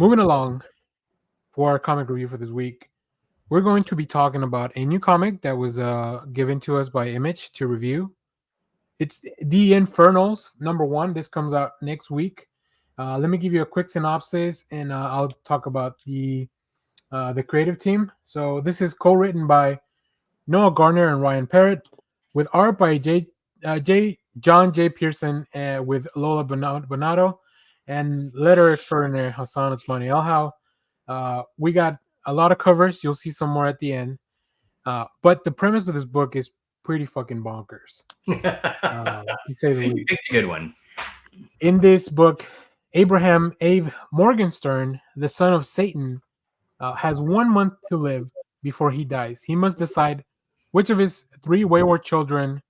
moving along for our comic review for this week, we're going to be talking about a new comic that was given to us by Image to review. It's The Infernals #1. This comes out next week. Let me give you a quick synopsis, and I'll talk about the creative team. So this is co-written by Noah Garner and Ryan Parrott, with art by John J. Pearson, with Lola Bonato, and letter extraordinaire Hassan Otsmani Elhau. We got a lot of covers. You'll see some more at the end. But the premise of this book is pretty fucking bonkers. To say the least. You picked a good one. In this book, Abe Morgenstern, the son of Satan, has 1 month to live before he dies. He must decide which of his 3 wayward children,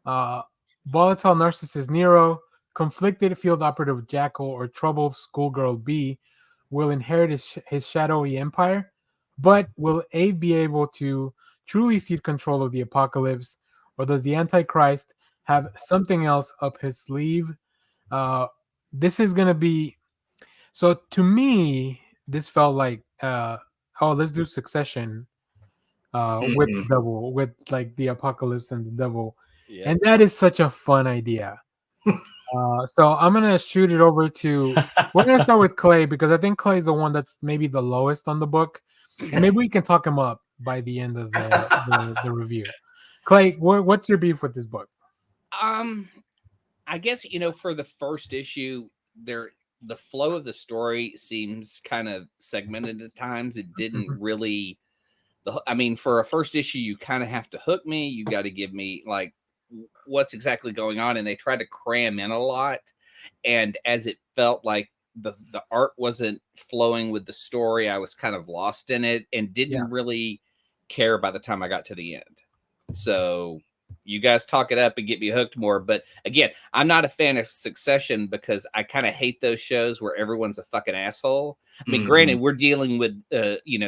volatile narcissist Nero, conflicted field operative Jackal, or troubled schoolgirl B, will inherit his shadowy empire. But will Abe be able to truly seize control of the apocalypse, or does the Antichrist have something else up his sleeve? This is going to be... So to me, this felt like, let's do Succession with the devil, with like the apocalypse and the devil. Yeah. And that is such a fun idea. So I'm going to shoot it over to... We're going to start with Clay, because I think Clay is the one that's maybe the lowest on the book. And maybe we can talk him up by the end of the review. Clay, what's your beef with this book? I guess, for the first issue, the flow of the story seems kind of segmented at times. It didn't really... for a first issue, you kind of have to hook me. You got to give me like what's exactly going on, and they tried to cram in a lot. And as it felt like the art wasn't flowing with the story, I was kind of lost in it and didn't really care by the time I got to the end. So you guys talk it up and get me hooked more. But again, I'm not a fan of Succession because I kind of hate those shows where everyone's a fucking asshole. I mean, granted, we're dealing with,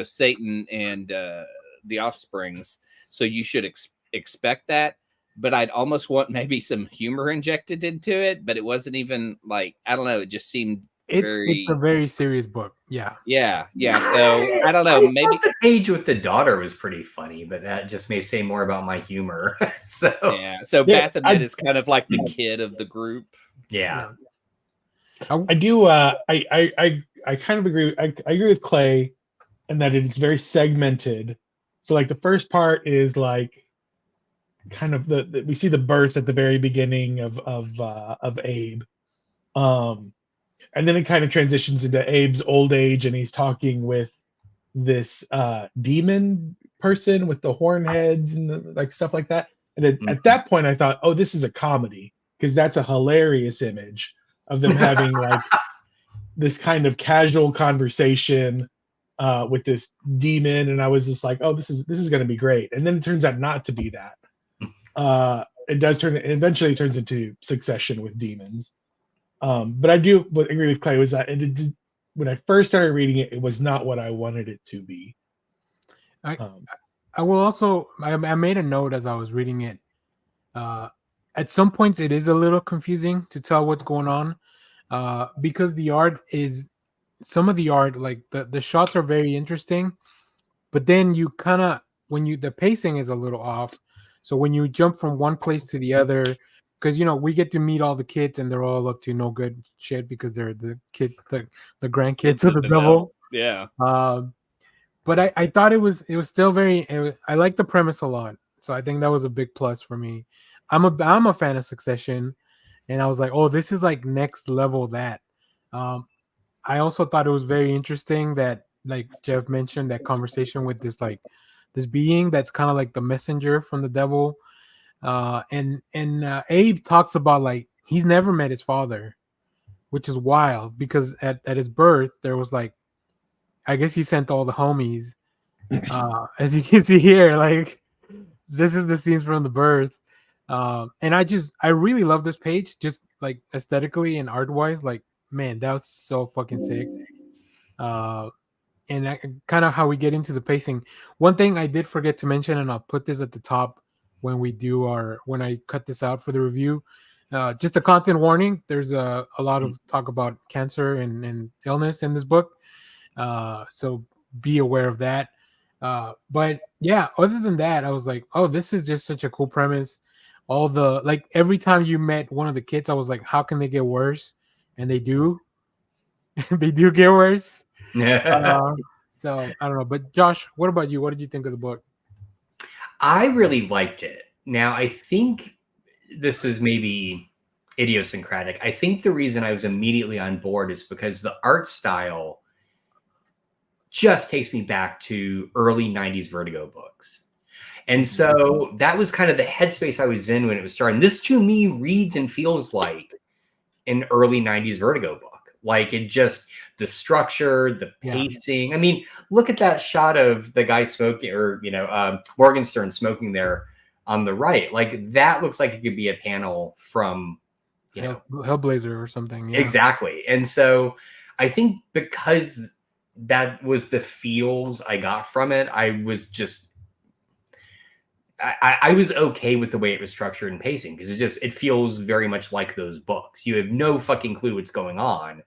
Satan and the offsprings, so you should expect that. But I'd almost want maybe some humor injected into it. But it wasn't even like, I don't know. It just seemed it's a very serious book. Yeah. So I don't know. Maybe the page with the daughter was pretty funny, but that just may say more about my humor. So Baphomet is kind of like the kid of the group. Yeah. I do. I kind of agree. I agree with Clay, in that it is very segmented. So like the first part is like kind of we see the birth at the very beginning of Abe. And then it kind of transitions into Abe's old age, and he's talking with this demon person with the horn heads and like stuff like that. And at that point, I thought, oh, this is a comedy, because that's a hilarious image of them having like this kind of casual conversation with this demon. And I was just like, oh, this is going to be great. And then it turns out not to be that. It eventually turns into Succession with demons. But I do agree with Clay, was that when I first started reading it, it was not what I wanted it to be. I will also, I made a note as I was reading it. At some points, it is a little confusing to tell what's going on, because some of the art, like the shots are very interesting, but then you kind of, the pacing is a little off. So when you jump from one place to the other, because we get to meet all the kids, and they're all up to no good shit because they're the grandkids of the devil. Yeah. But I thought it was still I like the premise a lot, so I think that was a big plus for me. I'm a fan of Succession, and I was like, oh, this is like next level that. I also thought it was very interesting that, like Jeff mentioned, that conversation with this being that's kind of like the messenger from the devil. And Abe talks about like he's never met his father, which is wild, because at his birth there was like, I guess he sent all the homies. As you can see here, like this is the scenes from the birth. And I really love this page, just like aesthetically and art wise. Like, man, that was so fucking sick. And that kind of how we get into the pacing. One thing I did forget to mention, and I'll put this at the top when I cut this out for the review, just a content warning. There's a lot of talk about cancer and illness in this book. So be aware of that. But yeah, other than that, I was like, oh, this is just such a cool premise. All the like every time you met one of the kids, I was like, how can they get worse? And they do. They do get worse. So I don't know. But Josh, what about you? What did you think of the book? I really liked it. Now, I think this is maybe idiosyncratic. I think the reason I was immediately on board is because the art style just takes me back to early 90s Vertigo books. And so that was kind of the headspace I was in when it was starting. This to me reads and feels like an early 90s Vertigo book. Like it just, the structure, the pacing. I mean, look at that shot of the guy smoking, or, Morgenstern smoking there on the right. Like that looks like it could be a panel from, Hellblazer or something. Yeah. Exactly. And so I think because that was the feels I got from it, I was just, I was okay with the way it was structured and pacing, because it feels very much like those books. You have no fucking clue what's going on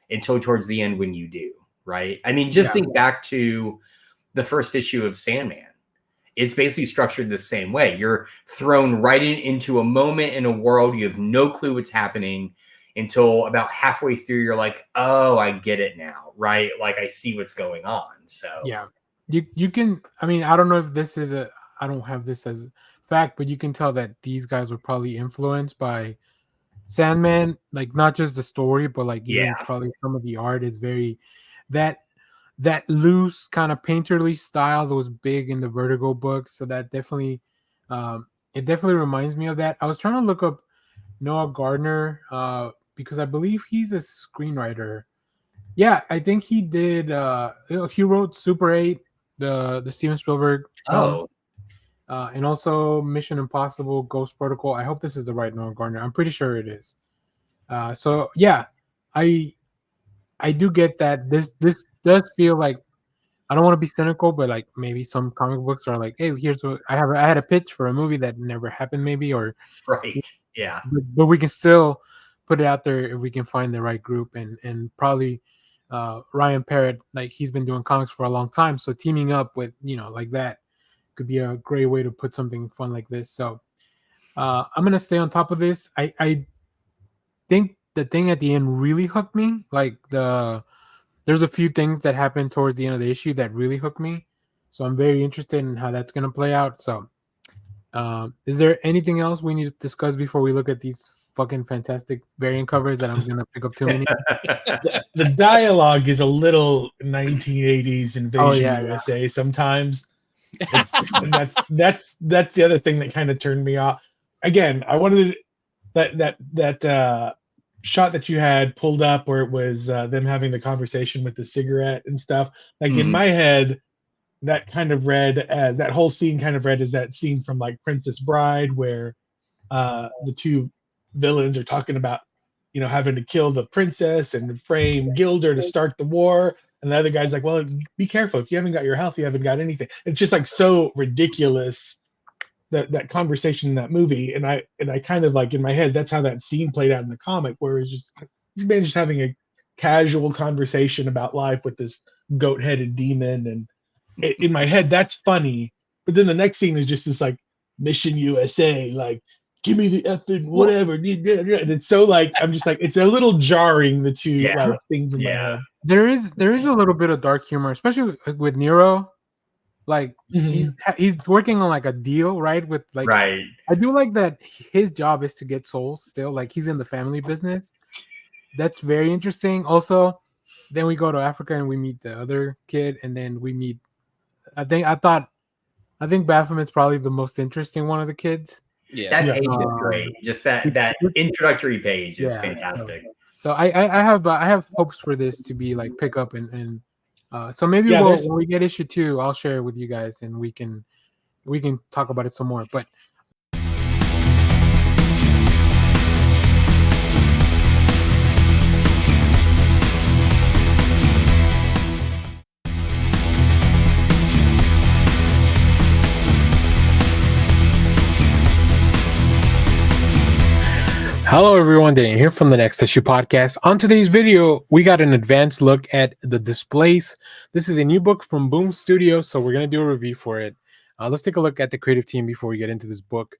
until towards the end when you do, right? I mean, just think back to the first issue of Sandman. It's basically structured the same way. You're thrown right into a moment in a world. You have no clue what's happening until about halfway through. You're like, oh, I get it now, right? Like I see what's going on. So yeah, you can. I mean, I don't know if this is I don't have this as fact, but you can tell that these guys were probably influenced by Sandman, like not just the story, but like even probably some of the art is very that loose kind of painterly style that was big in the Vertigo books. So that definitely it definitely reminds me of that. I was trying to look up Noah Gardner because I believe he's a screenwriter. Yeah, I think he did he wrote Super 8, the Steven Spielberg film. And also Mission Impossible, Ghost Protocol. I hope this is the right Noah Gardner. I'm pretty sure it is. So yeah, I do get that. This does feel like, I don't want to be cynical, but like maybe some comic books are like, hey, here's what I had a pitch for a movie that never happened, maybe, or right, yeah. But we can still put it out there if we can find the right group, and probably Ryan Parrott, like he's been doing comics for a long time, so teaming up with like that could be a great way to put something fun like this. So I'm gonna stay on top of this. I think the thing at the end really hooked me. Like there's a few things that happened towards the end of the issue that really hooked me. So I'm very interested in how that's gonna play out. So is there anything else we need to discuss before we look at these fucking fantastic variant covers that I'm gonna pick up too many? The dialogue is a little 1980s Invasion USA sometimes. And that's the other thing that kind of turned me off. Again, I wanted that shot that you had pulled up where it was them having the conversation with the cigarette and stuff. Like in my head, that kind of read as that whole scene kind of read as that scene from like Princess Bride where the two villains are talking about having to kill the princess and frame Gilder to start the war. And the other guy's like, well, be careful. If you haven't got your health, you haven't got anything. It's just like so ridiculous, that conversation in that movie. And I kind of like in my head, that's how that scene played out in the comic, where it's just this man just having a casual conversation about life with this goat-headed demon. And in my head, that's funny. But then the next scene is just this like Mission USA, like, give me the effing whatever. And it's so like, I'm just like, it's a little jarring, the two like things in my head. There is a little bit of dark humor, especially with Nero. Like he's working on like a deal, right? With like, I do like that his job is to get souls still. Like he's in the family business. That's very interesting. Also, then we go to Africa and we meet the other kid, and then we meet. I think Baphomet's probably the most interesting one of the kids. Yeah, that page is great. Just that introductory page is fantastic. So I have hopes for this to be like pick up and so maybe when we get issue 2, I'll share it with you guys and we can talk about it some more. But Hello everyone, Dan here from the Next Issue Podcast. On today's video, we got an advanced look at the Displaced. This is a new book from BOOMstudios, so we're going to do a review for it. Let's take a look at the creative team before we get into this book.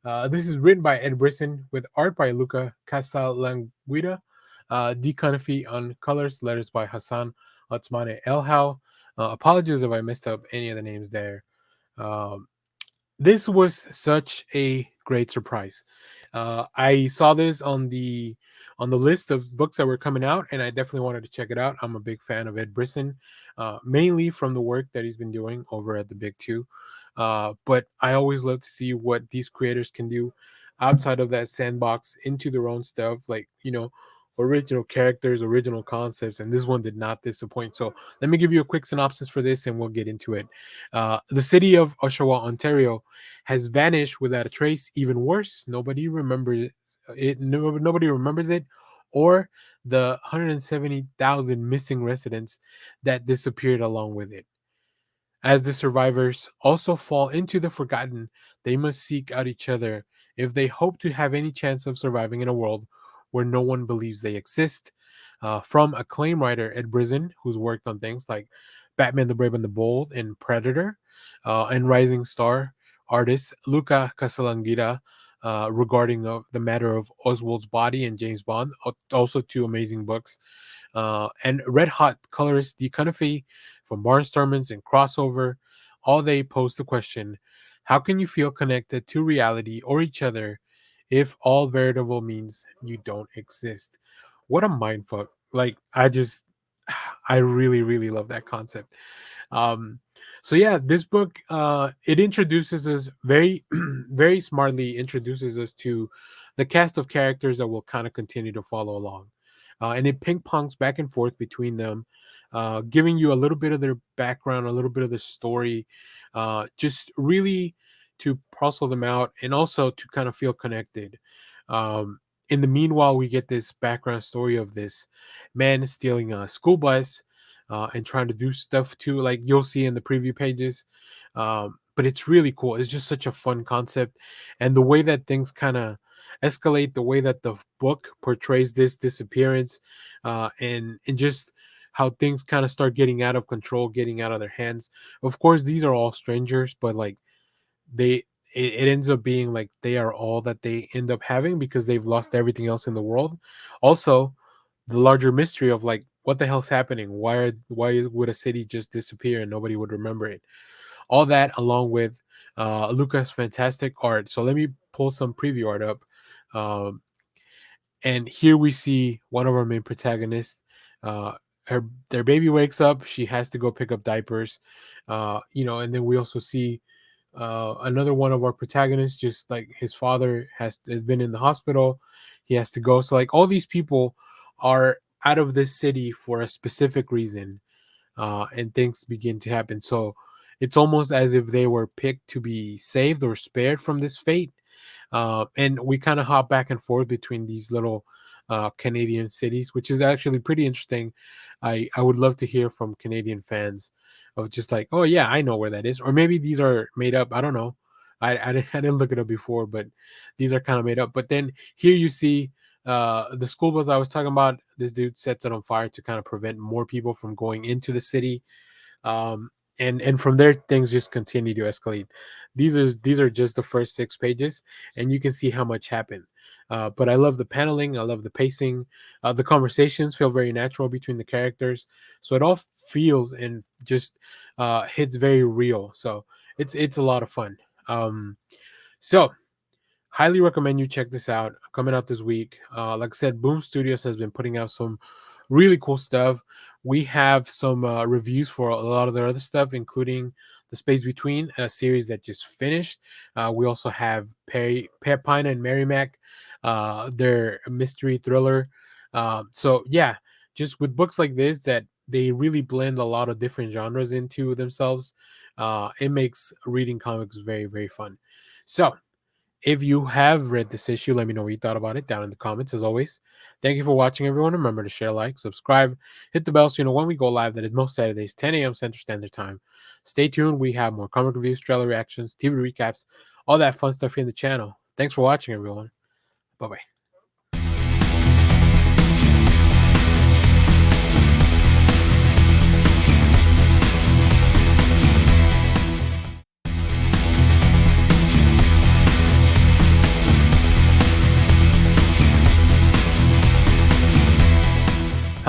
This is written by Ed Brisson with art by Luca Casalanguida, D. Cunafe on colors, letters by Hassan Otsmane Elhau. Apologies if I messed up any of the names there. This was such a great surprise. I saw this on the list of books that were coming out, and I definitely wanted to check it out. I'm a big fan of Ed Brisson, mainly from the work that he's been doing over at the Big Two. But I always love to see what these creators can do outside of that sandbox into their own stuff, like original characters, original concepts, and this one did not disappoint. So let me give you a quick synopsis for this, and we'll get into it. The city of Oshawa, Ontario, has vanished without a trace. Even worse, nobody remembers it. Nobody remembers it, or the 170,000 missing residents that disappeared along with it. As the survivors also fall into the forgotten, they must seek out each other if they hope to have any chance of surviving in a world where no one believes they exist. From acclaimed writer Ed Brisson, who's worked on things like Batman the Brave and the Bold and Predator, and rising star artist Luca Casalanguida, regarding the matter of Oswald's body and James Bond, also two amazing books. And red hot colorist D. Cunafe from Barnstormers and Crossover, all they pose the question: how can you feel connected to reality or each other if all veritable means you don't exist? What a mindfuck! Like I really, really love that concept. Um, so yeah, this book it introduces us very, very smartly introduces us to the cast of characters that will kind of continue to follow along, and it ping pongs back and forth between them, giving you a little bit of their background, a little bit of the story, just really to parcel them out and also to kind of feel connected. In the meanwhile, we get this background story of this man stealing a school bus, and trying to do stuff too, like you'll see in the preview pages. But it's really cool. It's just such a fun concept, and the way that things kind of escalate, the way that the book portrays this disappearance, and just how things kind of start getting out of control, getting out of their hands. Of course, these are all strangers, but like they it ends up being like they are all that they end up having because they've lost everything else in the world. Also, the larger mystery of like what the hell's happening, would a city just disappear and nobody would remember it? All that along with Lucas fantastic art. So let me pull some preview art up. um, and here we see one of our main protagonists. uh, their baby wakes up, she has to go pick up diapers, and then we also see another one of our protagonists, just like his father has been in the hospital, he has to go. So like all these people are out of this city for a specific reason, and things begin to happen. So it's almost as if they were picked to be saved or spared from this fate. And we kind of hop back and forth between these little Canadian cities, which is actually pretty interesting. I would love to hear from Canadian fans of just like, oh yeah, I know where that is, or maybe these are made up. I don't know. I didn't look it up before, but these are kind of made up. But then here you see the school bus I was talking about. This dude sets it on fire to kind of prevent more people from going into the city. um, and from there things just continue to escalate. These are just the first 6 pages, and you can see how much happened. But I love the paneling, I love the pacing, the conversations feel very natural between the characters, so it all feels and just hits very real. So it's a lot of fun. So highly recommend you check this out. Coming out this week. Like I said, BOOMstudios has been putting out some really cool stuff. We have some reviews for a lot of their other stuff, including The Space Between, a series that just finished. We also have Pine and Merrimac, their mystery thriller. So yeah, just with books like this that they really blend a lot of different genres into themselves, it makes reading comics very, very fun. So if you have read this issue, let me know what you thought about it down in the comments. As always, thank you for watching, everyone. Remember to share, like, subscribe, hit the bell so you know when we go live. That is most Saturdays, 10 a.m. Central Standard Time. Stay tuned. We have more comic reviews, trailer reactions, TV recaps, all that fun stuff here in the channel. Thanks for watching, everyone. Bye-bye.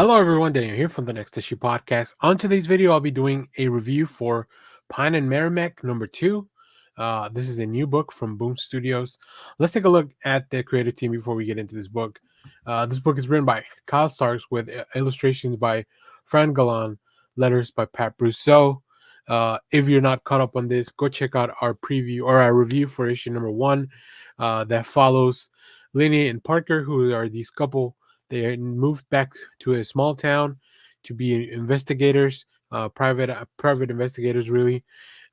Hello everyone, Daniel here from the Next Issue Podcast. On today's video, I'll be doing a review for Pine and Merrimac #2. This is a new book from BOOMstudios. Let's take a look at the creative team before we get into this book. This book is written by Kyle Starks with illustrations by Fran Galan, letters by Pat Brousseau. If you're not caught up on this, go check out our preview or our review for issue #1 that follows Linnea and Parker, who are these couple. They moved back to a small town to be investigators, private investigators, really.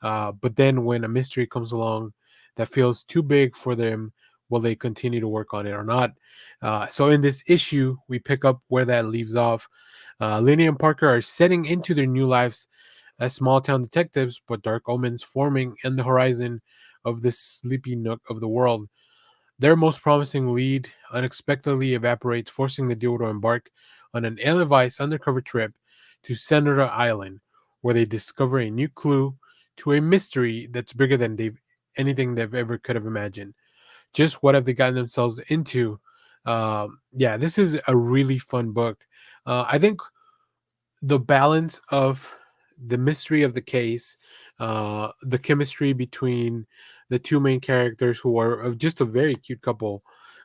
But then when a mystery comes along that feels too big for them, will they continue to work on it or not? So in this issue, we pick up where that leaves off. Linnea and Parker are setting into their new lives as small town detectives, but dark omens forming in the horizon of this sleepy nook of the world. Their most promising lead unexpectedly evaporates, forcing the duo to embark on an ill-advised undercover trip to Senator Island, where they discover a new clue to a mystery that's bigger than anything they've ever could have imagined. Just what have they gotten themselves into? Yeah, this is a really fun book. I think the balance of the mystery of the case, the chemistry between the two main characters who are just a very cute couple,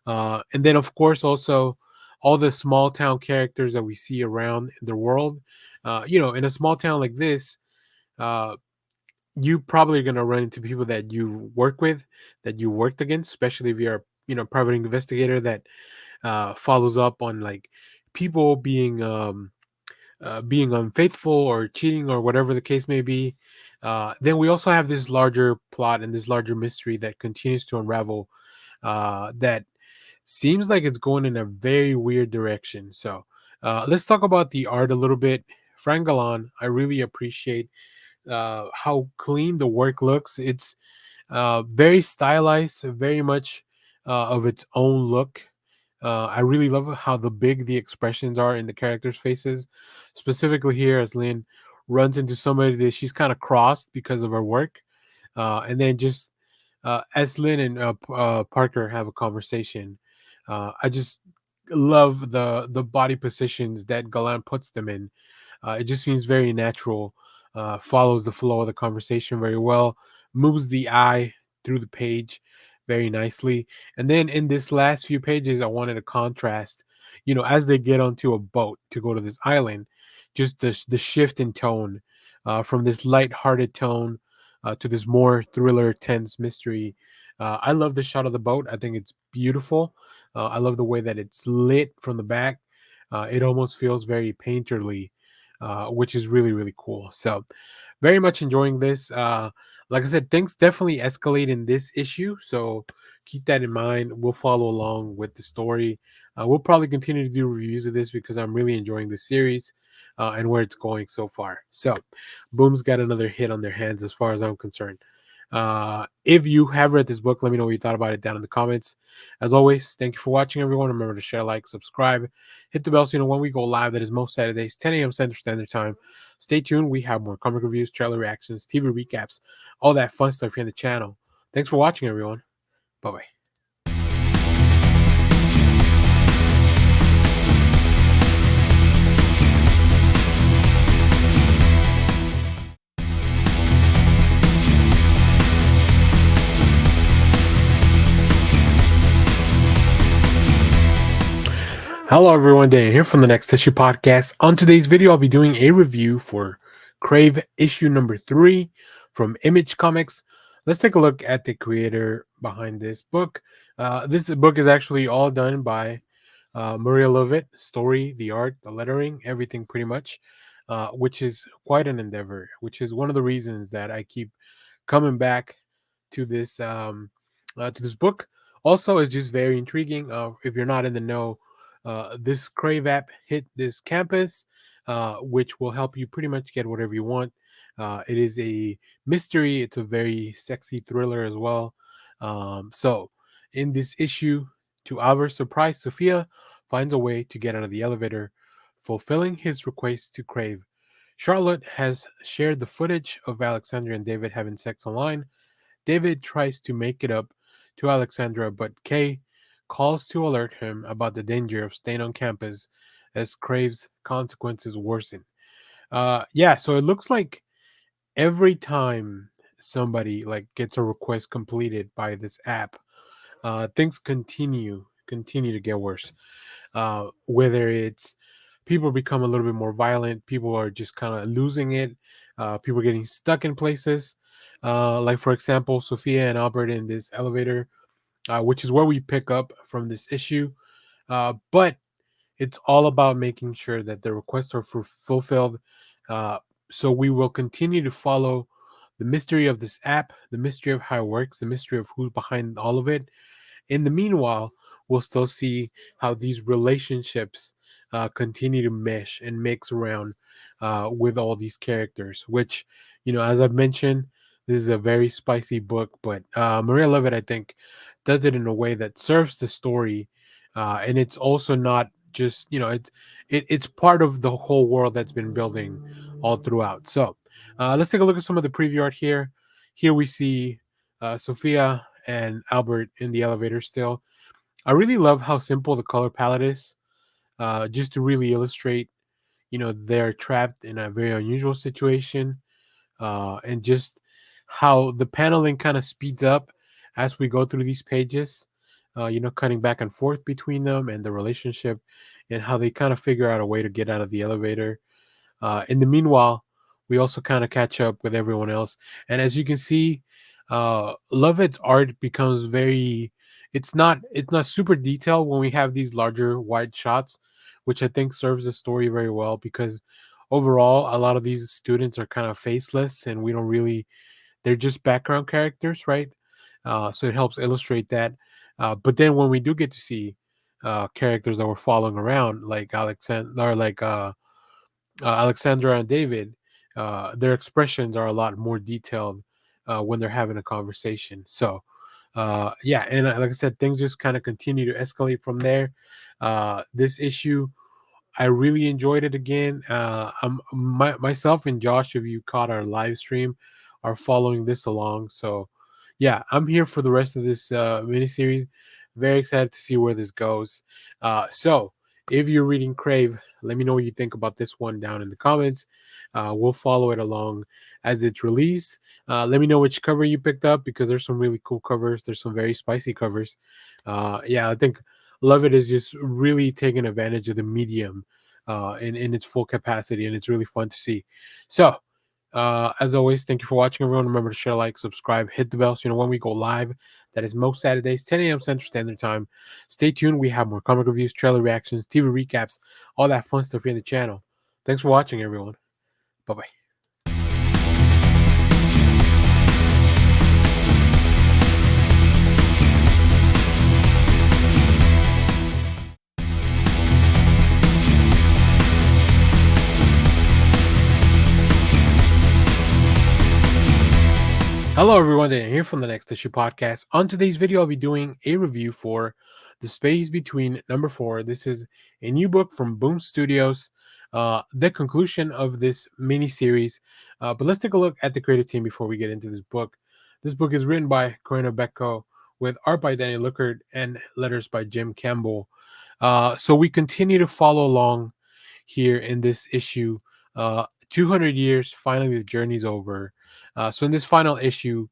and then of course also all the small town characters that we see around the world. In a small town like this, uh, you probably are going to run into people that you work with, that you worked against, especially if you're private investigator that follows up on like people being unfaithful or cheating or whatever the case may be. Then we also have this larger plot and this larger mystery that continues to unravel, that seems like it's going in a very weird direction. So let's talk about the art a little bit. Frank Galan, I really appreciate how clean the work looks. It's very stylized, very much of its own look. I really love how big the expressions are in the characters' faces, specifically here as Lynn runs into somebody that she's kind of crossed because of her work, and then just as Lynn and Parker have a conversation, I just love the body positions that Galan puts them in. It just seems very natural, follows the flow of the conversation very well, moves the eye through the page very nicely. And then in this last few pages, I wanted to contrast, as they get onto a boat to go to this island, just the shift in tone from this light-hearted tone to this more thriller, tense mystery. I love the shot of the boat. I think it's beautiful. I love the way that it's lit from the back. It almost feels very painterly, which is really, really cool. So, very much enjoying this. Like I said, things definitely escalate in this issue. So, keep that in mind. We'll follow along with the story. We'll probably continue to do reviews of this because I'm really enjoying the series and where it's going so far. So, Boom's got another hit on their hands as far as I'm concerned. If you have read this book, let me know what you thought about it down in the comments. As always, thank you for watching, everyone. Remember to share, like, subscribe, hit the bell so you know when we go live. That is most Saturdays, 10 a.m. Central Standard Time. Stay tuned. We have more comic reviews, trailer reactions, TV recaps, all that fun stuff here on the channel. Thanks for watching, everyone. Bye-bye. Hello everyone, Dan here from the Next Issue Podcast. On today's video, I'll be doing a review for Crave issue #3 from ImageComics. Let's take a look at the creator behind this book. This book is actually all done by Maria Lovett. Story, the art, the lettering, everything pretty much, which is quite an endeavor, which is one of the reasons that I keep coming back to this book. Also, it's just very intriguing. If you're not in the know, this Crave app hit this campus, which will help you pretty much get whatever you want. It is a mystery. It's a very sexy thriller as well. So in this issue, to our surprise, Sophia finds a way to get out of the elevator, fulfilling his request to Crave. Charlotte has shared the footage of Alexandra and David having sex online. David tries to make it up to Alexandra, but Kay calls to alert him about the danger of staying on campus as Crave's consequences worsen. Yeah, so it looks like every time somebody like gets a request completed by this app, things continue to get worse. Whether it's people become a little bit more violent, people are just kind of losing it, people are getting stuck in places. Like for example, Sophia and Albert in this elevator, which is where we pick up from this issue. But it's all about making sure that the requests are fulfilled. Uh, so we will continue to follow the mystery of this app, the mystery of how it works, the mystery of who's behind all of it. In the meanwhile, we'll still see how these relationships continue to mesh and mix around with all these characters. Which, as I've mentioned, this is a very spicy book, but Maria Levitt, I think, does it in a way that serves the story, and it's also not just it's part of the whole world that's been building all throughout. So let's take a look at some of the preview art here. Here we see Sophia and Albert in the elevator still. I really love how simple the color palette is, just to really illustrate, they're trapped in a very unusual situation, and just how the paneling kind of speeds up as we go through these pages, cutting back and forth between them and the relationship and how they kind of figure out a way to get out of the elevator. In the meanwhile, we also kind of catch up with everyone else. And as you can see, Lovett's art becomes very it's not super detailed when we have these larger wide shots, which I think serves the story very well because overall a lot of these students are kind of faceless and we don't really they're just background characters, right? So it helps illustrate that. But then when we do get to see characters that we're following around, like Alexandra and David, their expressions are a lot more detailed when they're having a conversation. So, yeah, and like I said, things just kind of continue to escalate from there. This issue, I really enjoyed it again. Myself and Josh, if you caught our live stream, are following this along. So, yeah, I'm here for the rest of this miniseries. Very excited to see where this goes. So, if you're reading Crave, let me know what you think about this one down in the comments. We'll follow it along as it's released. Let me know which cover you picked up because there's some really cool covers. There's some very spicy covers. Yeah, I think Love It is just really taking advantage of the medium in its full capacity, and it's really fun to see. So, as always, thank you for watching, everyone. Remember to share, like, subscribe, hit the bell so you know when we go live. That is most Saturdays, 10 a.m. Central Standard Time. Stay tuned. We have more comic reviews, trailer reactions, TV recaps, all that fun stuff here in the channel. Thanks for watching, everyone. Bye-bye. Hello everyone, Dan here from the Next Issue Podcast. On today's video, I'll be doing a review for The Space Between #4. This is a new book from BOOMstudios, the conclusion of this mini-series. But let's take a look at the creative team before we get into this book. This book is written by Corinna Becco with art by Danny Luckert and letters by Jim Campbell. So we continue to follow along here in this issue. 200 years, finally the journey's over. So in this final issue,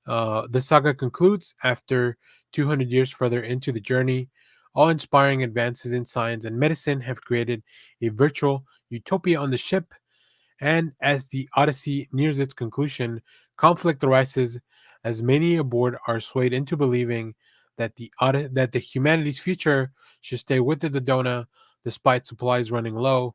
the saga concludes after 200 years further into the journey. Awe-inspiring advances in science and medicine have created a virtual utopia on the ship, and as the Odyssey nears its conclusion, conflict arises as many aboard are swayed into believing that the humanity's future should stay with the Dodona despite supplies running low.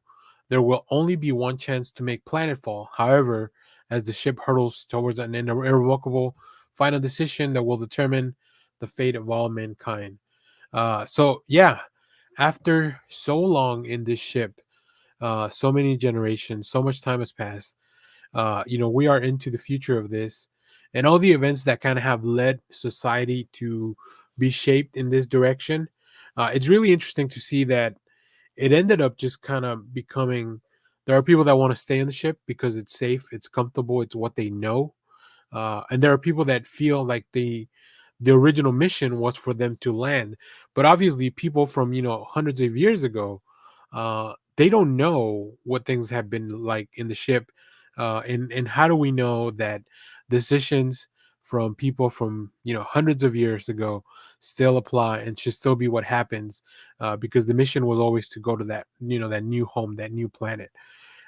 There will only be one chance to make planetfall. However, as the ship hurtles towards an irrevocable final decision that will determine the fate of all mankind. So yeah, after so long in this ship, so many generations, so much time has passed. We are into the future of this, and all the events that kind of have led society to be shaped in this direction. It's really interesting to see that it ended up just kind of becoming. There are people that want to stay in the ship because it's safe, it's comfortable, it's what they know, and there are people that feel like the original mission was for them to land. But obviously, people from hundreds of years ago they don't know what things have been like in the ship, and how do we know that decisions from people from hundreds of years ago still apply and should still be what happens, because the mission was always to go to that that new home, that new planet.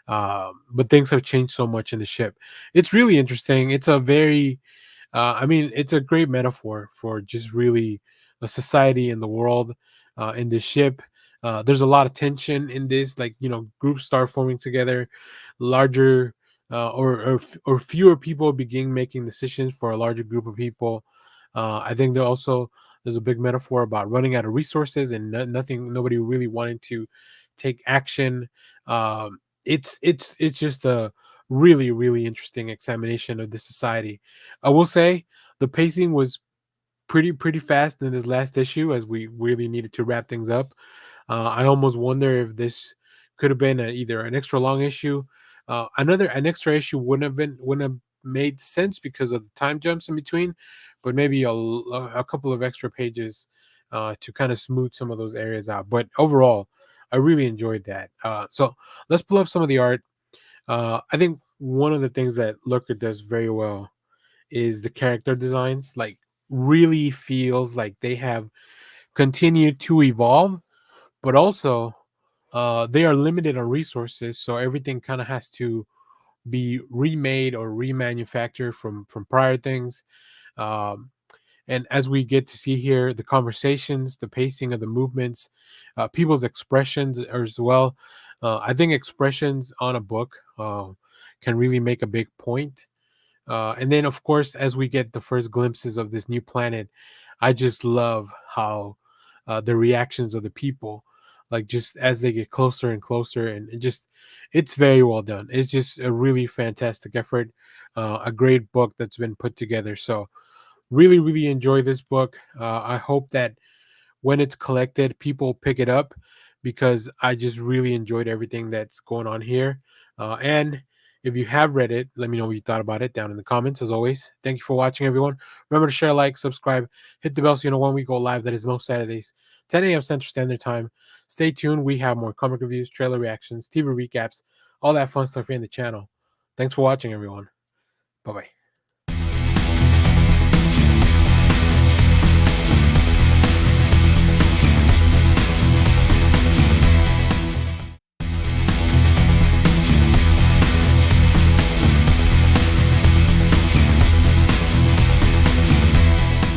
But things have changed so much in the ship. It's really interesting. It's a very I mean, it's a great metaphor for just really a society in the world, in this ship. There's a lot of tension in this, like groups start forming together, larger or fewer people begin making decisions for a larger group of people. I think there's a big metaphor about running out of resources and nobody really wanting to take action. It's just a really really interesting examination of the society. I will say the pacing was pretty fast in this last issue, as we really needed to wrap things up. I almost wonder if this could have been either an extra long issue. An extra issue wouldn't have made sense because of the time jumps in between, but maybe a couple of extra pages to kind of smooth some of those areas out. But overall, I really enjoyed that. So let's pull up some of the art. I think one of the things that Looker does very well is the character designs. Like, really feels like they have continued to evolve, but also they are limited on resources, so everything kind of has to be remade or remanufactured from prior things. Um, and as we get to see here, the conversations, the pacing of the movements, people's expressions as well. I think expressions on a book can really make a big point. And then, of course, as we get the first glimpses of this new planet, I just love how the reactions of the people, like just as they get closer and closer, and it's very well done. It's just a really fantastic effort, a great book that's been put together. So, really, really enjoy this book. I hope that when it's collected, people pick it up, because I just really enjoyed everything that's going on here. And if you have read it, let me know what you thought about it down in the comments. As always, thank you for watching, everyone. Remember to share, like, subscribe, hit the bell so you know when we go live. That is most Saturdays, 10 a.m. Central Standard Time. Stay tuned. We have more comic reviews, trailer reactions, TV recaps, all that fun stuff here in the channel. Thanks for watching, everyone. Bye-bye.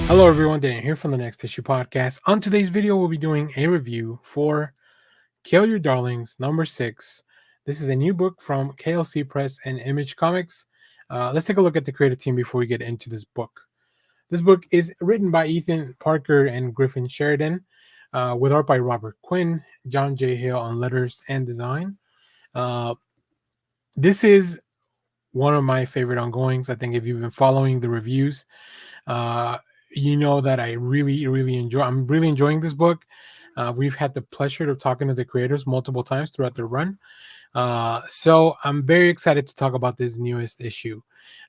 Hello everyone, Dan here from the Next Issue Podcast. On today's video, we'll be doing a review for Kill Your Darlings number 6. This is a new book from KLCPress and ImageComics. Let's take a look at the creative team before we get into this book. This book is written by Ethan Parker and Griffin Sheridan, with art by Robert Quinn, John J. Hill on letters and design. This is one of my favorite ongoings. I think if you've been following the reviews, you know that I'm really enjoying this book. We've had the pleasure of talking to the creators multiple times throughout the run. So I'm very excited to talk about this newest issue.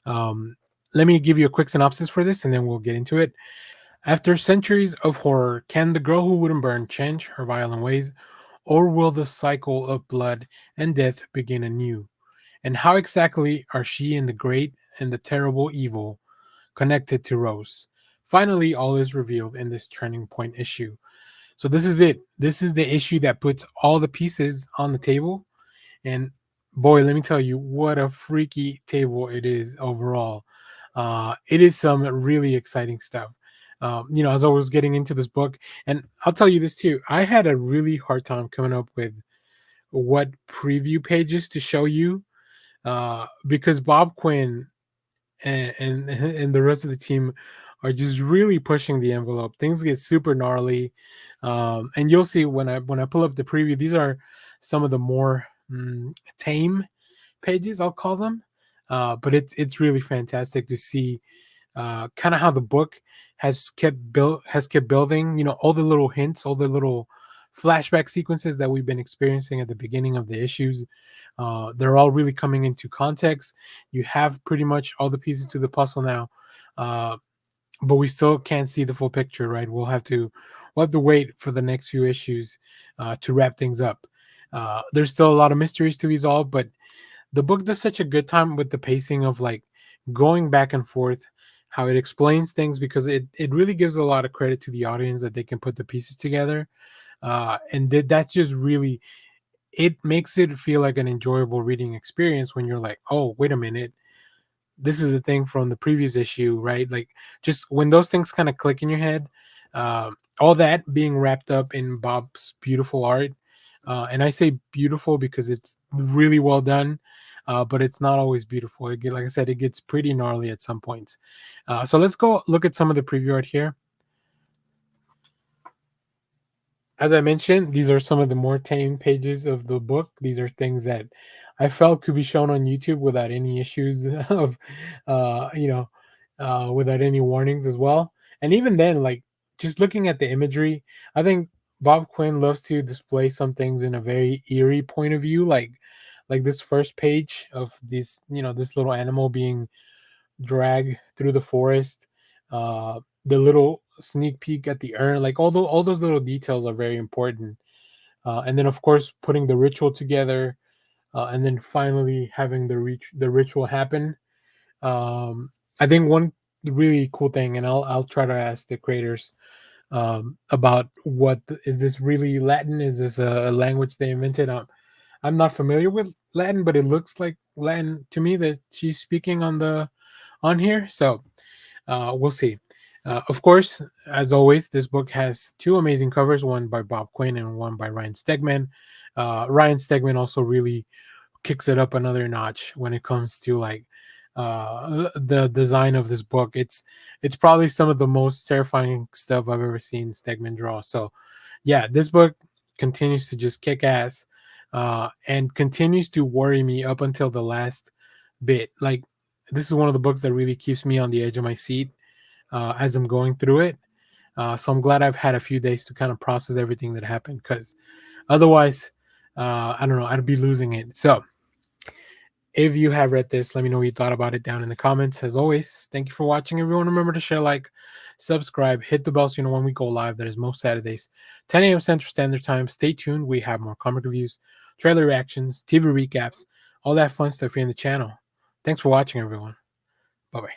Let me give you a quick synopsis for this, and then we'll get into it. After centuries of horror, can the girl who wouldn't burn change her violent ways, or will the cycle of blood and death begin anew? And how exactly are she and the great and the terrible evil connected to Rose? Finally, all is revealed in this turning point issue. So this is it. This is the issue that puts all the pieces on the table. And boy, let me tell you, what a freaky table it is overall. It is some really exciting stuff. As I was getting into this book, and I'll tell you this too, I had a really hard time coming up with what preview pages to show you, because Bob Quinn and the rest of the team are just really pushing the envelope. Things get super gnarly, and you'll see when I pull up the preview. These are some of the more tame pages, I'll call them, but it's really fantastic to see kind of how the book has kept building. All the little hints, all the little flashback sequences that we've been experiencing at the beginning of the issues. They're all really coming into context. You have pretty much all the pieces to the puzzle now, but we still can't see the full picture, right? We'll have to wait for the next few issues to wrap things up. There's still a lot of mysteries to resolve, but the book does such a good time with the pacing of like going back and forth, how it explains things, because it really gives a lot of credit to the audience that they can put the pieces together. And that's just really, it makes it feel like an enjoyable reading experience when you're like, oh, wait a minute, this is the thing from the previous issue, right? Like, just when those things kind of click in your head, all that being wrapped up in Bob's beautiful art. And I say beautiful because it's really well done, but it's not always beautiful. Like I said, it gets pretty gnarly at some points. So let's go look at some of the preview art here. As I mentioned, these are some of the more tame pages of the book. These are things that I felt could be shown on YouTube without any issues of, without any warnings as well. And even then, like, just looking at the imagery, I think Bob Quinn loves to display some things in a very eerie point of view, like this first page of this, this little animal being dragged through the forest. The little sneak peek at the urn, like all those little details are very important. And then of course putting the ritual together, and then finally having the ritual happen. I think one really cool thing, and I'll try to ask the creators about is this really Latin? Is this a language they invented? I'm not familiar with Latin, but it looks like Latin to me that she's speaking on here. So we'll see. Of course, as always, this book has two amazing covers, one by Bob Quinn and one by Ryan Stegman. Ryan Stegman also really kicks it up another notch when it comes to like the design of this book. It's probably some of the most terrifying stuff I've ever seen Stegman draw. So yeah, this book continues to just kick ass, and continues to worry me up until the last bit. Like, this is one of the books that really keeps me on the edge of my seat as I'm going through it. So I'm glad I've had a few days to kind of process everything that happened, because otherwise, I don't know, I'd be losing it. So if you have read this, let me know what you thought about it down in the comments. As always, thank you for watching, everyone. Remember to share, like, subscribe, hit the bell so you know when we go live. That is most Saturdays, 10 a.m. Central Standard Time. Stay tuned. We have more comic reviews, trailer reactions, TV recaps, all that fun stuff here in the channel. Thanks for watching, everyone. Bye-bye.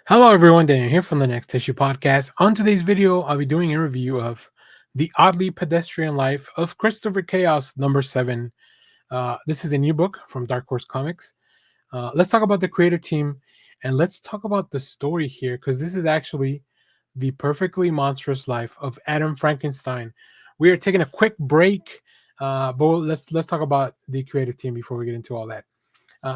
Hello everyone, Daniel here from the Next Issue Podcast. On today's video, I'll be doing a review of The Oddly Pedestrian Life of Christopher Chaos #7. This is a new book from DarkHorseComics. Let's talk about the creative team, and let's talk about the story here, because this is actually The Perfectly Monstrous Life of Adam Frankenstein. We are taking a quick break, but let's talk about the creative team before we get into all that.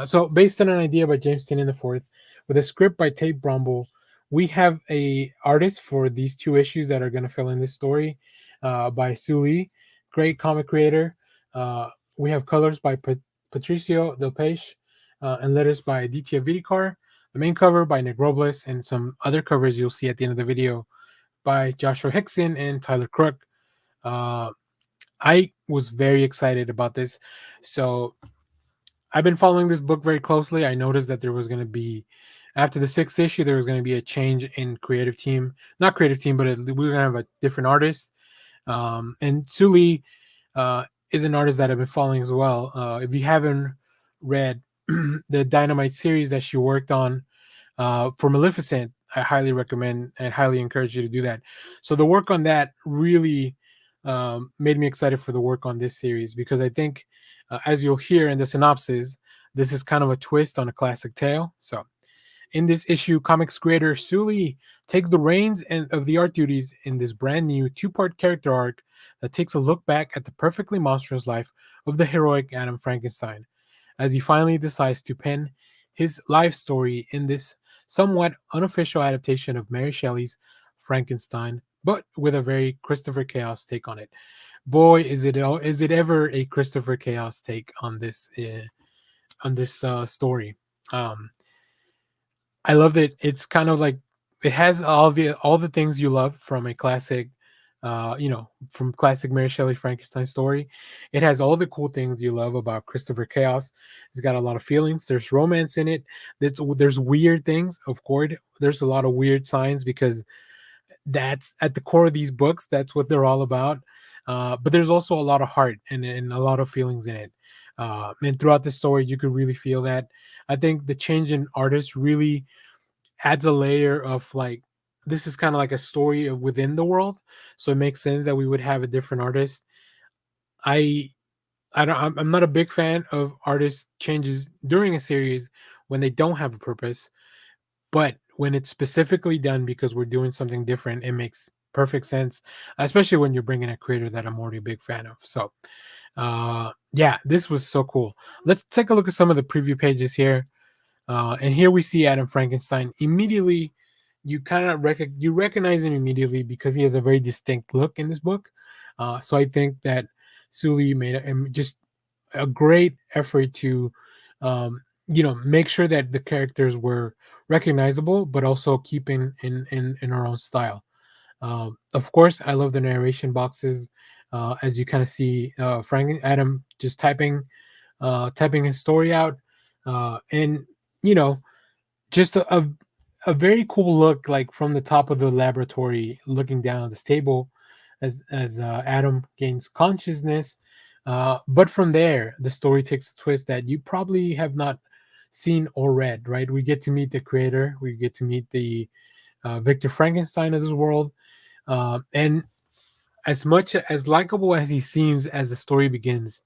So based on an idea by James Tynion IV, with a script by Tate Bromble, we have a artist for these two issues that are going to fill in this story, by Sue Lee, great comic creator. We have colors by Patricio Del Peixe, and letters by Aditya Vidikar. The main cover by Nick Robles, and some other covers you'll see at the end of the video by Joshua Hickson and Tyler Crook. I was very excited about this. So I've been following this book very closely. I noticed that there was going to be, after the 6th issue, there was going to be a change in creative team. Not creative team, but we were going to have a different artist. And Sue Lee is an artist that I've been following as well. If you haven't read the Dynamite series that she worked on for Maleficent, I highly recommend and highly encourage you to do that. So the work on that really made me excited for the work on this series, because I think, as you'll hear in the synopsis, this is kind of a twist on a classic tale. So in this issue, comics creator Sue Lee takes the reins of the art duties in this brand new 2-part character arc that takes a look back at the perfectly monstrous life of the heroic Adam Frankenstein, as he finally decides to pen his life story in this somewhat unofficial adaptation of Mary Shelley's Frankenstein, but with a very Christopher Chaos take on it. Boy, is it ever a Christopher Chaos take on this story. I loved it. It's kind of like, it has all the things you love from a classic from classic Mary Shelley Frankenstein story. It has all the cool things you love about Christopher Chaos. It's got a lot of feelings. There's romance in it. There's weird things. Of course, there's a lot of weird signs because that's at the core of these books. That's what they're all about. But there's also a lot of heart and a lot of feelings in it. And throughout the story, you could really feel that. I think the change in artist really adds a layer of like, this is kind of like a story of within the world, so it makes sense that we would have a different artist. I I don't. I'm not a big fan of artist changes during a series when they don't have a purpose, but when it's specifically done because we're doing something different, it makes perfect sense. Especially when you're bringing a creator that I'm already a big fan of. So, yeah, this was so cool. Let's take a look at some of the preview pages here. And here we see Adam Frankenstein. Immediately, you kind of you recognize him immediately because he has a very distinct look in this book. So I think that Sully made just a great effort to, make sure that the characters were recognizable, but also keeping in our own style. Of course, I love the narration boxes, as you kind of see Frank Adam just typing his story out, and you know, just a very cool look, like from the top of the laboratory, looking down at this table, as Adam gains consciousness. But from there, the story takes a twist that you probably have not seen or read. Right? We get to meet the creator. We get to meet the Victor Frankenstein of this world, and as much as likable as he seems as the story begins,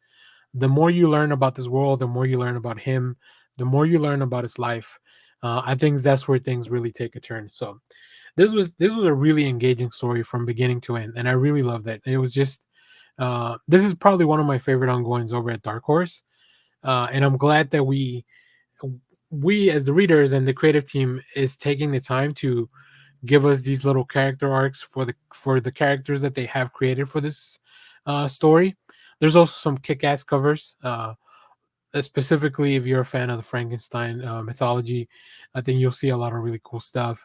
the more you learn about this world, the more you learn about him, the more you learn about his life. I think that's where things really take a turn. So this was a really engaging story from beginning to end, and I really loved it. It was just this is probably one of my favorite ongoings over at Dark Horse, and I'm glad that we as the readers and the creative team is taking the time to give us these little character arcs for the characters that they have created for this story. There's also some kick-ass covers. Specifically, if you're a fan of the Frankenstein mythology, I think you'll see a lot of really cool stuff.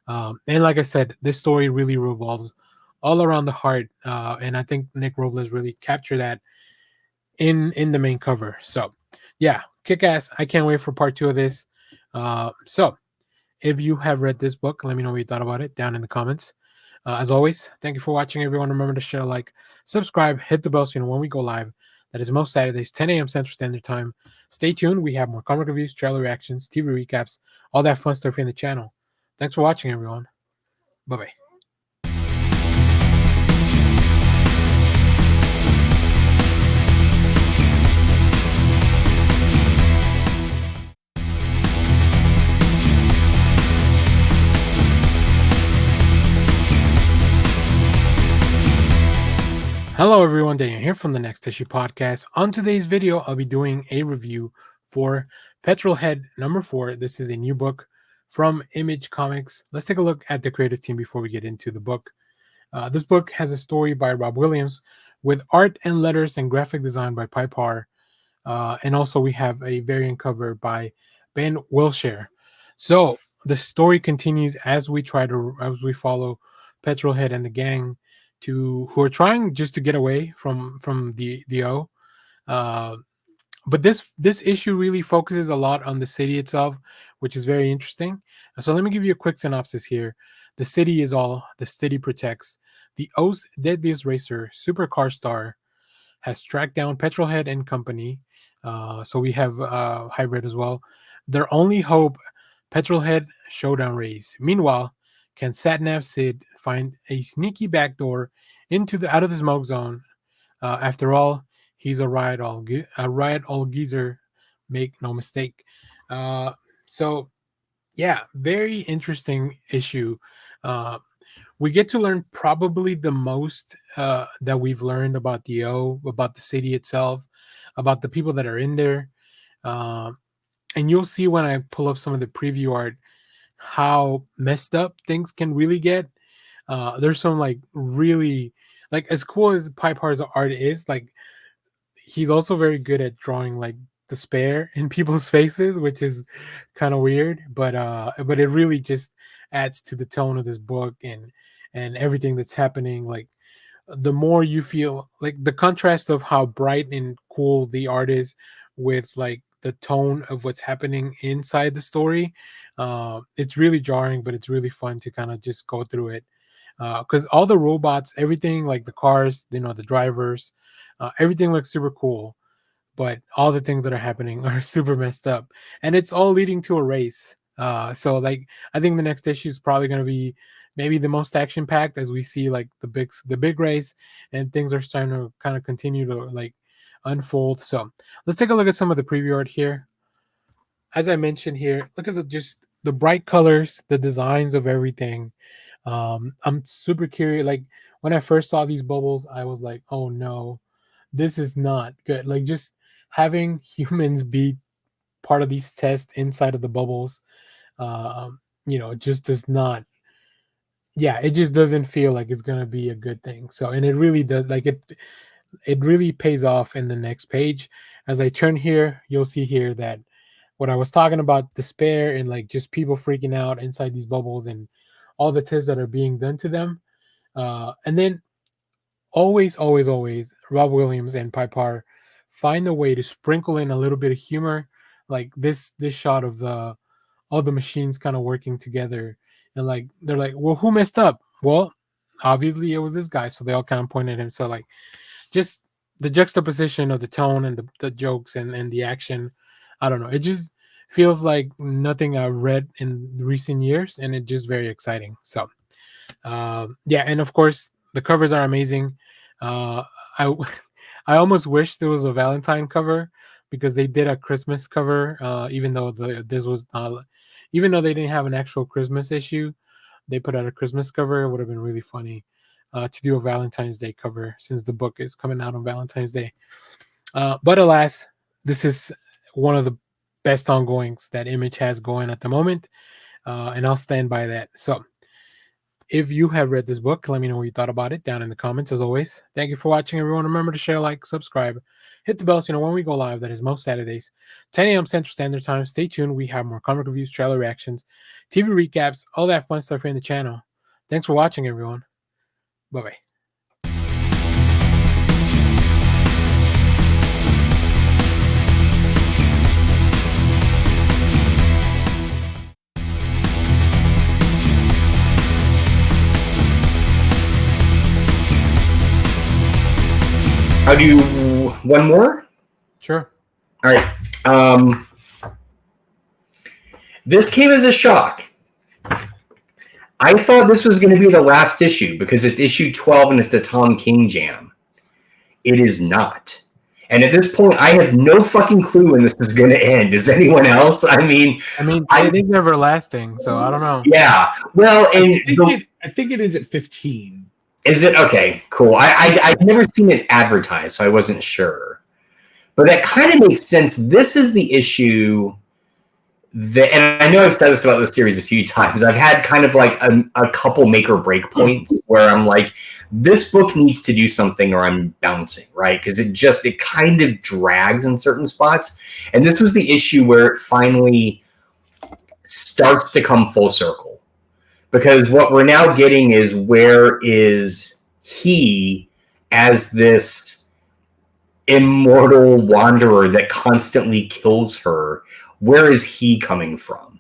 And like I said, this story really revolves all around the heart, and I think Nick Robles really captured that in the main cover. So, yeah, kick ass! I can't wait for part 2 of this. So, if you have read this book, let me know what you thought about it down in the comments. As always, thank you for watching, everyone. Remember to share, like, subscribe, hit the bell so you know when we go live. That is most Saturdays, 10 a.m. Central Standard Time. Stay tuned. We have more comic reviews, trailer reactions, TV recaps, all that fun stuff in the channel. Thanks for watching, everyone. Bye-bye. Hello everyone, Daniel here from the Next Issue Podcast. On today's video, I'll be doing a review for Petrol Head number 4. This is a new book from ImageComics. Let's take a look at the creative team before we get into the book. This book has a story by Rob Williams with art and letters and graphic design by Piper. And also we have a variant cover by Ben Wilshire. So the story continues as we follow Petrol Head and the gang who are trying just to get away from the O. But this issue really focuses a lot on the city itself, which is very interesting. So let me give you a quick synopsis here. The city is all the city protects. The O's deadliest racer, supercar star, has tracked down Petrol Head and company. So we have Hybrid as well. Their only hope, Petrol Head showdown race. Meanwhile, can Satnav Sid find a sneaky backdoor out of the smoke zone? After all, he's a riot all geezer. Make no mistake. So, yeah, very interesting issue. We get to learn probably the most that we've learned about the O, about the city itself, about the people that are in there. And you'll see when I pull up some of the preview art how messed up things can really get. There's some like really, like, as cool as Piper's art is, like, he's also very good at drawing like despair in people's faces, which is kind of weird, but it really just adds to the tone of this book and everything that's happening. Like, the more you feel like the contrast of how bright and cool the art is with like the tone of what's happening inside the story. It's really jarring, but it's really fun to kind of just go through it, because all the robots, everything, like the cars, you know, the drivers, everything looks super cool, but all the things that are happening are super messed up, and it's all leading to a race. So like I think the next issue is probably going to be maybe the most action packed, as we see like the big race, and things are starting to kind of continue to like unfold. So let's take a look at some of the preview art here. As I mentioned here, look at just the bright colors, the designs of everything. I'm super curious. Like when I first saw these bubbles, I was like, oh no, this is not good. Like just having humans be part of these tests inside of the bubbles, you know, it just does not. Yeah, it just doesn't feel like it's gonna be a good thing. So, and it really does. Like it really pays off in the next page. As I turn here, you'll see here that what I was talking about, despair and like just people freaking out inside these bubbles and all the tests that are being done to them. And then always, always, always, Rob Williams and Pipar find a way to sprinkle in a little bit of humor, like this shot of all the machines kind of working together, and like they're like, well, who messed up? Well, obviously it was this guy, so they all kind of point at him. So like, just the juxtaposition of the tone and the jokes and the action, I don't know, it just feels like nothing I've read in recent years, and it's just very exciting. So yeah, and of course the covers are amazing. I I almost wish there was a Valentine cover, because they did a Christmas cover. Even though even though they didn't have an actual Christmas issue, they put out a Christmas cover. It would have been really funny to do a Valentine's Day cover, since the book is coming out on Valentine's Day. But alas, this is one of the best ongoings that Image has going at the moment, and I'll stand by that. So if you have read this book, let me know what you thought about it down in the comments. As always, thank you for watching, everyone. Remember to share, like, subscribe, hit the bell so you know when we go live. That is most Saturdays, 10 a.m. Central Standard Time. Stay tuned. We have more comic reviews, trailer reactions, TV recaps, all that fun stuff here in the channel. Thanks for watching, everyone. Bye-bye. I'll do one more. Sure. All right. This came as a shock. I thought this was going to be the last issue because it's issue 12 and it's the Tom King jam. It is not. And at this point, I have no fucking clue when this is going to end. Does anyone else? I think it's everlasting, so I don't know. Yeah. Well, and I think it is at 15. Is it? Okay, cool. I've never seen it advertised, so I wasn't sure. But that kind of makes sense. This is the issue that, and I know I've said this about this series a few times, I've had kind of like a couple make or break points where I'm like, this book needs to do something or I'm bouncing, right? Because it kind of drags in certain spots. And this was the issue where it finally starts to come full circle. Because what we're now getting is, where is he as this immortal wanderer that constantly kills her? Where is he coming from?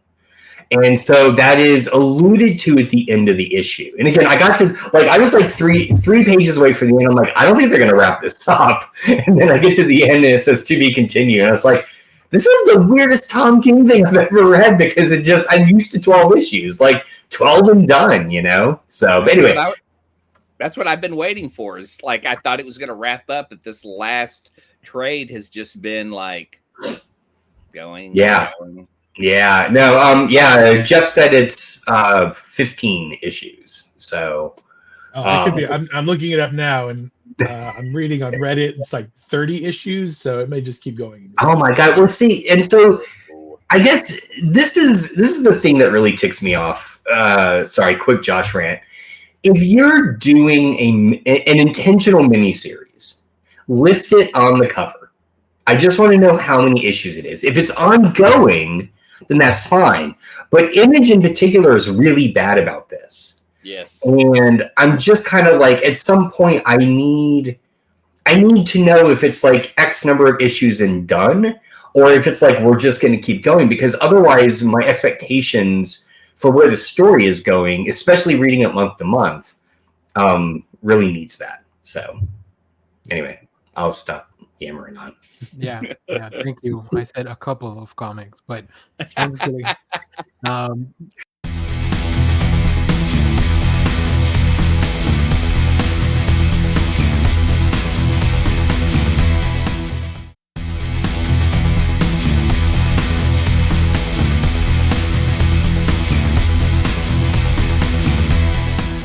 And so that is alluded to at the end of the issue. And again, I was like three pages away from the end. I'm like, I don't think they're going to wrap this up. And then I get to the end and it says to be continued. And I was like, this is the weirdest Tom King thing I've ever read, because I'm used to 12 issues. Like, 12 and done, you know? So, but anyway. That's what I've been waiting for. Is like, I thought it was going to wrap up, but this last trade has just been like going. Yeah. Going. Yeah. No, yeah. Jeff said it's 15 issues. So. It could be. I'm looking it up now, and I'm reading on Reddit. It's like 30 issues, so it may just keep going. Oh my God. Well, see, and so I guess this is the thing that really ticks me off. Sorry, quick Josh rant. If you're doing an intentional miniseries, list it on the cover. I just want to know how many issues it is. If it's ongoing, then that's fine. But Image in particular is really bad about this. Yes. And I'm just kind of like, at some point, I need to know if it's like X number of issues and done, or if it's like we're just going to keep going, because otherwise my expectations for where the story is going, especially reading it month to month, really needs that. So anyway, I'll stop yammering on. Yeah, thank you. I said a couple of comics, but I'm just kidding.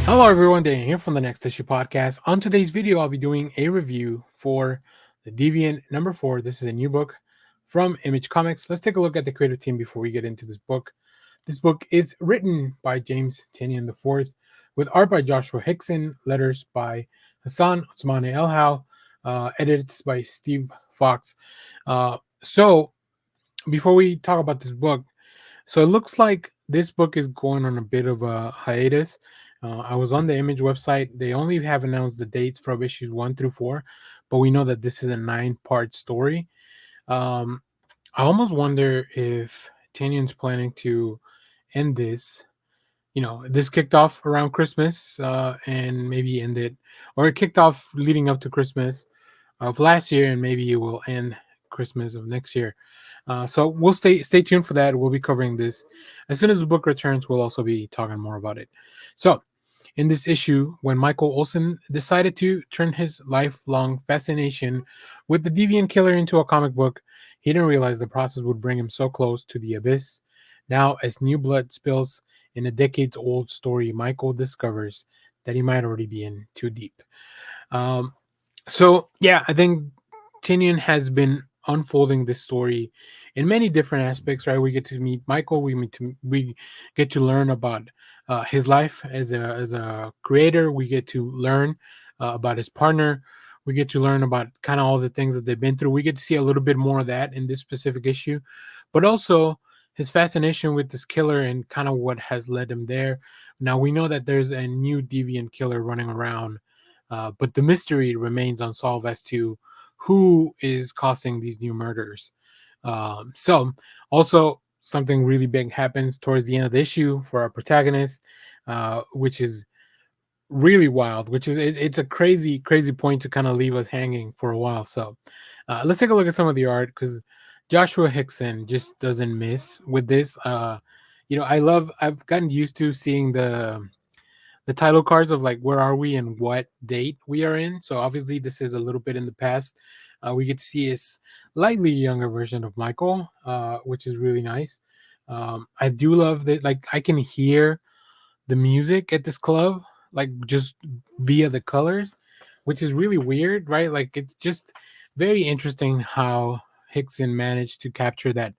Hello everyone, Dan here from the Next Issue Podcast. On today's video, I'll be doing a review for the Deviant number 4. This is a new book from ImageComics. Let's take a look at the creative team before we get into this book. This book is written by James Tynion IV, with art by Joshua Hickson, letters by Hassan Ousmane Elhau, edits by Steve Fox. So before we talk about this book, so it looks like this book is going on a bit of a hiatus. I was on the Image website. They only have announced the dates from issues 1 through 4, but we know that this is a 9-part story. I almost wonder if Tynion's planning to end this. You know, this kicked off around Christmas and maybe ended, or it kicked off leading up to Christmas of last year, and maybe it will end Christmas of next year. So we'll stay tuned for that. We'll be covering this as soon as the book returns. We'll also be talking more about it. So in this issue, when Michael Olsen decided to turn his lifelong fascination with the Deviant Killer into a comic book, he didn't realize the process would bring him so close to the abyss. Now, as new blood spills in a decades-old story, Michael discovers that he might already be in too deep. So yeah, I think Tynion has been unfolding this story in many different aspects, right? We get to meet Michael. We get to learn about his life as a creator. We get to learn about his partner. We get to learn about kind of all the things that they've been through. We get to see a little bit more of that in this specific issue, but also his fascination with this killer and kind of what has led him there. Now we know that there's a new Deviant killer running around, but the mystery remains unsolved as to who is causing these new murders. So also something really big happens towards the end of the issue for our protagonist, which is really wild, which is it's a crazy point to kind of leave us hanging for a while. So let's take a look at some of the art, because Joshua Hickson just doesn't miss with this. You know, I've gotten used to seeing the title cards of like where are we and what date we are in. So obviously this is a little bit in the past. We get to see a slightly younger version of Michael, which is really nice. I do love that, like I can hear the music at this club, like just via the colors, which is really weird, right? Like it's just very interesting how Hickson managed to capture that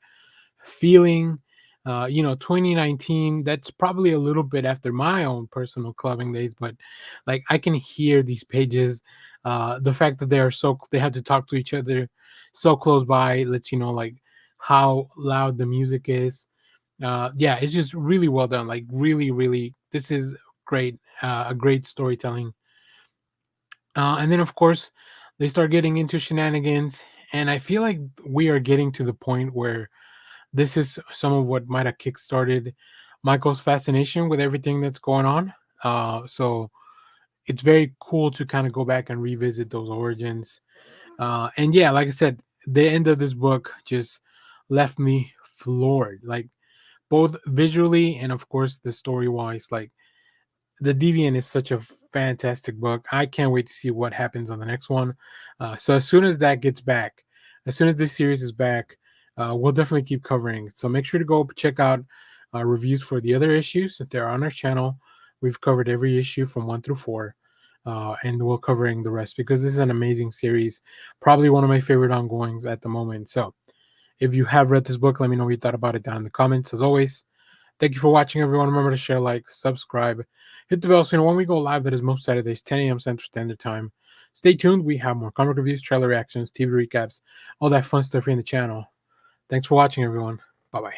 feeling. 2019, that's probably a little bit after my own personal clubbing days, but like I can hear these pages. The fact that they have to talk to each other so close by lets you know like how loud the music is. Yeah, it's just really well done. Like really, this is great. A great storytelling. And then of course they start getting into shenanigans, and I feel like we are getting to the point where this is some of what might have kickstarted Michael's fascination with everything that's going on. So it's very cool to kind of go back and revisit those origins. And yeah, like I said, the end of this book just left me floored, like both visually and of course the story wise. Like the Deviant is such a fantastic book. I can't wait to see what happens on the next one. So as soon as that gets back, as soon as this series is back, we'll definitely keep covering. So make sure to go check out reviews for the other issues that they're on our channel. We've covered every issue from 1 through 4, and we're covering the rest because this is an amazing series. Probably one of my favorite ongoings at the moment. So if you have read this book, let me know what you thought about it down in the comments. As always, thank you for watching, everyone. Remember to share, like, subscribe, hit the bell so you know when we go live. That is most Saturdays, 10 a.m. Central Standard Time. Stay tuned. We have more comic reviews, trailer reactions, TV recaps, all that fun stuff here in the channel. Thanks for watching, everyone. Bye-bye.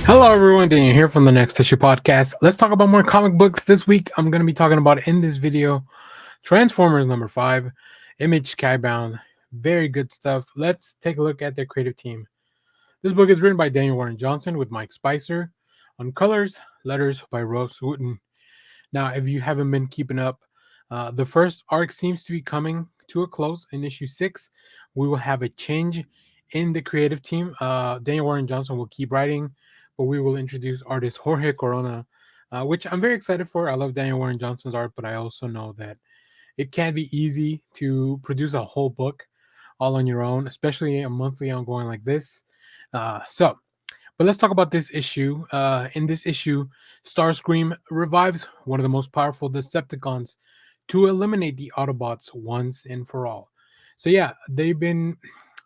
Hello, everyone. Daniel here from the Next Issue Podcast. Let's talk about more comic books. This week, I'm going to be talking about in this video Transformers number 5, Image Skybound. Very good stuff. Let's take a look at their creative team. This book is written by Daniel Warren Johnson with Mike Spicer. On colors, letters by Russ Wooten. Now, if you haven't been keeping up, the first arc seems to be coming to a close in issue 6. We will have a change in the creative team. Daniel Warren Johnson will keep writing, but we will introduce artist Jorge Corona, which I'm very excited for. I love Daniel Warren Johnson's art, but I also know that it can be easy to produce a whole book all on your own, especially a monthly ongoing like this. But let's talk about this issue. In this issue, Starscream revives one of the most powerful Decepticons to eliminate the Autobots once and for all. So yeah, they've been,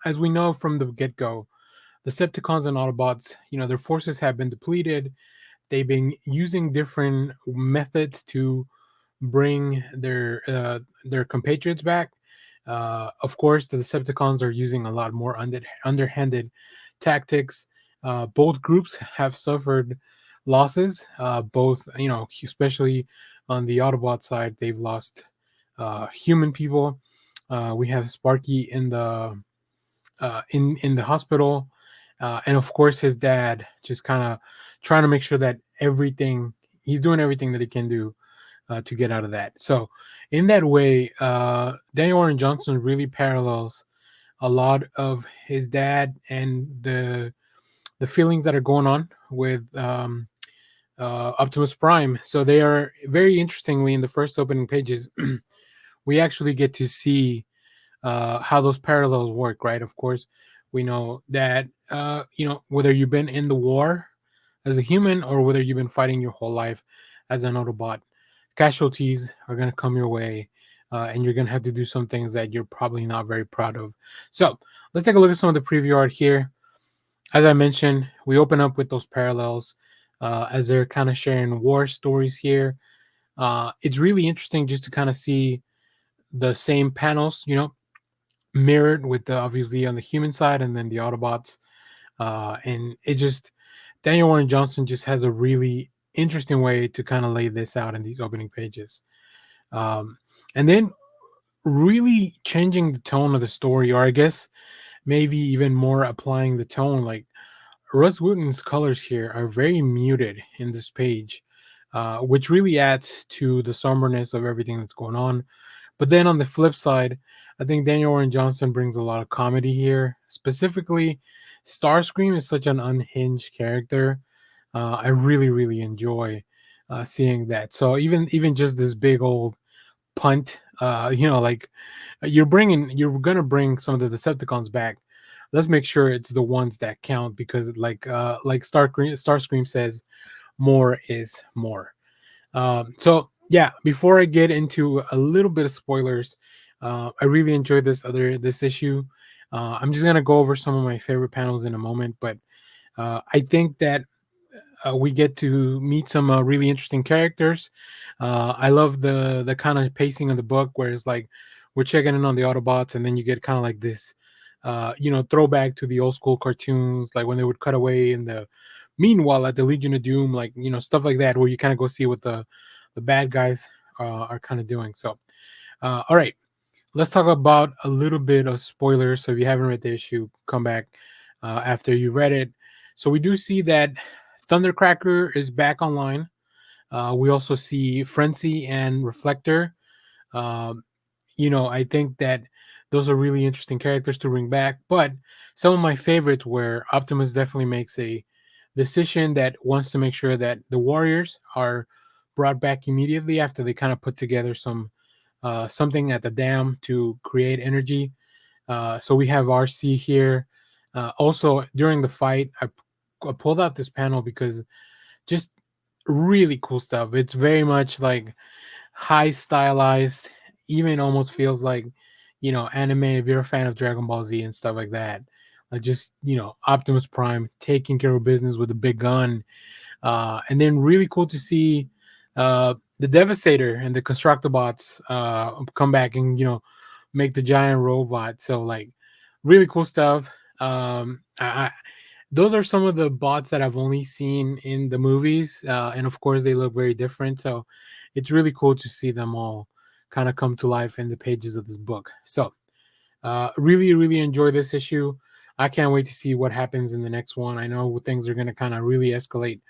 as we know from the get-go, Decepticons and Autobots, their forces have been depleted. They've been using different methods to bring their compatriots back. Of course, the Decepticons are using a lot more underhanded tactics. Both groups have suffered losses. Both, especially on the Autobot side, they've lost human people. We have Sparky in the hospital, and of course his dad just kind of trying to make sure that he's doing everything that he can do to get out of that. So in that way, Daniel Warren Johnson really parallels a lot of his dad and the feelings that are going on with Optimus Prime. So they are very interestingly in the first opening pages. We actually get to see how those parallels work, right? Of course, we know that whether you've been in the war as a human or whether you've been fighting your whole life as an Autobot, casualties are going to come your way, and you're going to have to do some things that you're probably not very proud of. So let's take a look at some of the preview art here. As I mentioned, we open up with those parallels as they're kind of sharing war stories here. It's really interesting just to kind of see the same panels, mirrored with obviously on the human side and then the Autobots. And it just, Daniel Warren Johnson just has a really interesting way to kind of lay this out in these opening pages. And then really changing the tone of the story, or I guess maybe even more applying the tone. Like Russ Wooten's colors here are very muted in this page, which really adds to the somberness of everything that's going on. But then on the flip side, I think Daniel Warren Johnson brings a lot of comedy here. Specifically, Starscream is such an unhinged character. I really, really enjoy seeing that. So even just this big old punt, like you're gonna bring some of the Decepticons back. Let's make sure it's the ones that count, because like Starscream says, more is more. So yeah, before I get into a little bit of spoilers, I really enjoyed this issue. I'm just gonna go over some of my favorite panels in a moment, but I think that we get to meet some really interesting characters. I love the kind of pacing of the book, where it's like we're checking in on the Autobots, and then you get kind of like this, throwback to the old school cartoons, like when they would cut away in the meanwhile at the Legion of Doom, like stuff like that, where you kind of go see what the bad guys are kind of doing. So, all right, let's talk about a little bit of spoilers. So if you haven't read the issue, come back after you read it. So we do see that Thundercracker is back online. We also see Frenzy and Reflector. I think that those are really interesting characters to bring back. But some of my favorites, where Optimus definitely makes a decision that wants to make sure that the Warriors are brought back immediately after they kind of put together something at the dam to create energy. So we have RC here. Also, during the fight, I pulled out this panel because just really cool stuff. It's very much like high stylized, even almost feels like anime if you're a fan of Dragon Ball Z and stuff like that. Like just Optimus Prime taking care of business with a big gun. And then really cool to see the Devastator and the Constructobots come back and make the giant robot. So like really cool stuff. those are some of the bots that I've only seen in the movies, and of course they look very different. So it's really cool to see them all kind of come to life in the pages of this book. So really, really enjoy this issue. I can't wait to see what happens in the next one. I know things are going to kind of really escalate.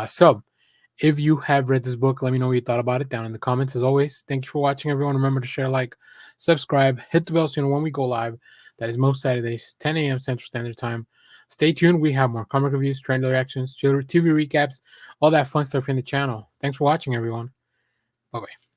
So if you have read this book, let me know what you thought about it down in the comments. As always, thank you for watching, everyone. Remember to share, like, subscribe, hit the bell so you know when we go live. That is most Saturdays, 10 a.m. Central Standard Time. Stay tuned. We have more comic reviews, trend reactions, TV recaps, all that fun stuff in the channel. Thanks for watching, everyone. Bye-bye.